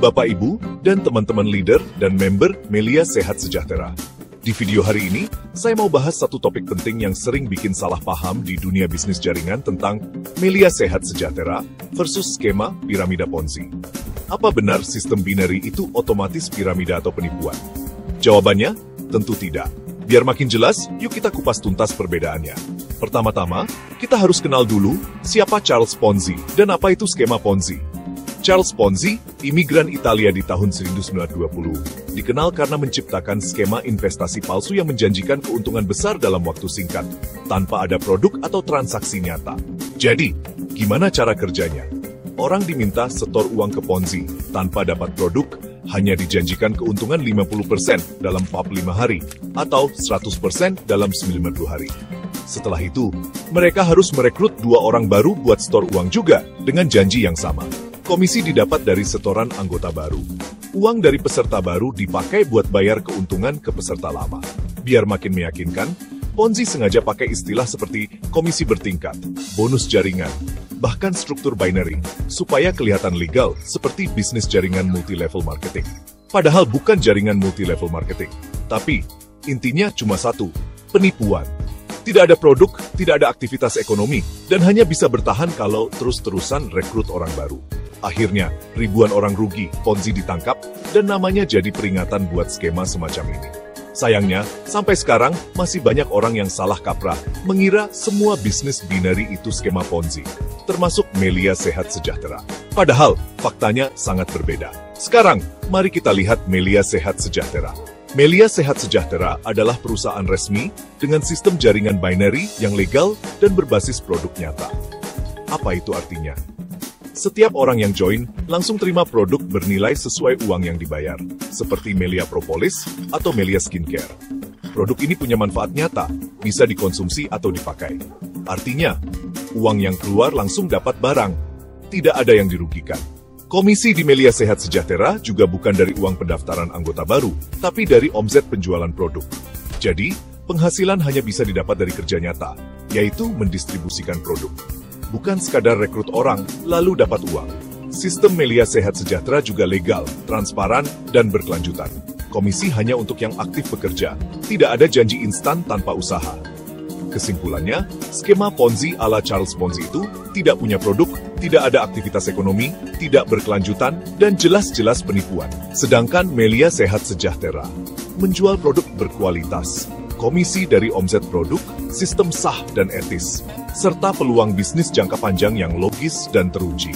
Bapak Ibu, dan teman-teman leader dan member Melia Sehat Sejahtera. Di video hari ini, saya mau bahas satu topik penting yang sering bikin salah paham di dunia bisnis jaringan tentang Melia Sehat Sejahtera versus skema piramida Ponzi. Apa benar sistem binary itu otomatis piramida atau penipuan? Jawabannya, tentu tidak. Biar makin jelas, yuk kita kupas tuntas perbedaannya. Pertama-tama, kita harus kenal dulu siapa Charles Ponzi dan apa itu skema Ponzi. Charles Ponzi, imigran Italia di tahun 1920, dikenal karena menciptakan skema investasi palsu yang menjanjikan keuntungan besar dalam waktu singkat, tanpa ada produk atau transaksi nyata. Jadi, gimana cara kerjanya? Orang diminta setor uang ke Ponzi, tanpa dapat produk, hanya dijanjikan keuntungan 50% dalam 45 hari, atau 100% dalam 90 hari. Setelah itu, mereka harus merekrut 2 orang baru buat setor uang juga, dengan janji yang sama. Komisi didapat dari setoran anggota baru. Uang dari peserta baru dipakai buat bayar keuntungan ke peserta lama. Biar makin meyakinkan, Ponzi sengaja pakai istilah seperti komisi bertingkat, bonus jaringan, bahkan struktur binary, supaya kelihatan legal seperti bisnis jaringan multi-level marketing. Padahal bukan jaringan multi-level marketing, tapi intinya cuma satu, penipuan. Tidak ada produk, tidak ada aktivitas ekonomi, dan hanya bisa bertahan kalau terus-terusan rekrut orang baru. Akhirnya, ribuan orang rugi, Ponzi ditangkap, dan namanya jadi peringatan buat skema semacam ini. Sayangnya, sampai sekarang masih banyak orang yang salah kaprah, mengira semua bisnis binary itu skema Ponzi, termasuk Melia Sehat Sejahtera. Padahal, faktanya sangat berbeda. Sekarang, mari kita lihat Melia Sehat Sejahtera. Melia Sehat Sejahtera adalah perusahaan resmi dengan sistem jaringan binary yang legal dan berbasis produk nyata. Apa itu artinya? Setiap orang yang join langsung terima produk bernilai sesuai uang yang dibayar, seperti Melia Propolis atau Melia Skincare. Produk ini punya manfaat nyata, bisa dikonsumsi atau dipakai. Artinya, uang yang keluar langsung dapat barang, tidak ada yang dirugikan. Komisi di Melia Sehat Sejahtera juga bukan dari uang pendaftaran anggota baru, tapi dari omset penjualan produk. Jadi, penghasilan hanya bisa didapat dari kerja nyata, yaitu mendistribusikan produk. Bukan sekadar rekrut orang, lalu dapat uang. Sistem Melia Sehat Sejahtera juga legal, transparan, dan berkelanjutan. Komisi hanya untuk yang aktif bekerja, tidak ada janji instan tanpa usaha. Kesimpulannya, skema Ponzi ala Charles Ponzi itu tidak punya produk, tidak ada aktivitas ekonomi, tidak berkelanjutan, dan jelas-jelas penipuan. Sedangkan Melia Sehat Sejahtera menjual produk berkualitas, komisi dari omset produk, sistem sah dan etis, serta peluang bisnis jangka panjang yang logis dan teruji.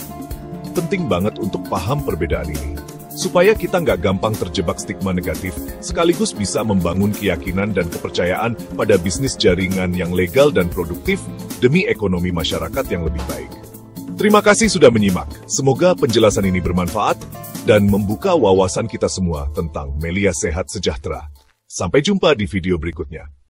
Penting banget untuk paham perbedaan ini, supaya kita nggak gampang terjebak stigma negatif, sekaligus bisa membangun keyakinan dan kepercayaan pada bisnis jaringan yang legal dan produktif demi ekonomi masyarakat yang lebih baik. Terima kasih sudah menyimak. Semoga penjelasan ini bermanfaat dan membuka wawasan kita semua tentang Melia Sehat Sejahtera. Sampai jumpa di video berikutnya.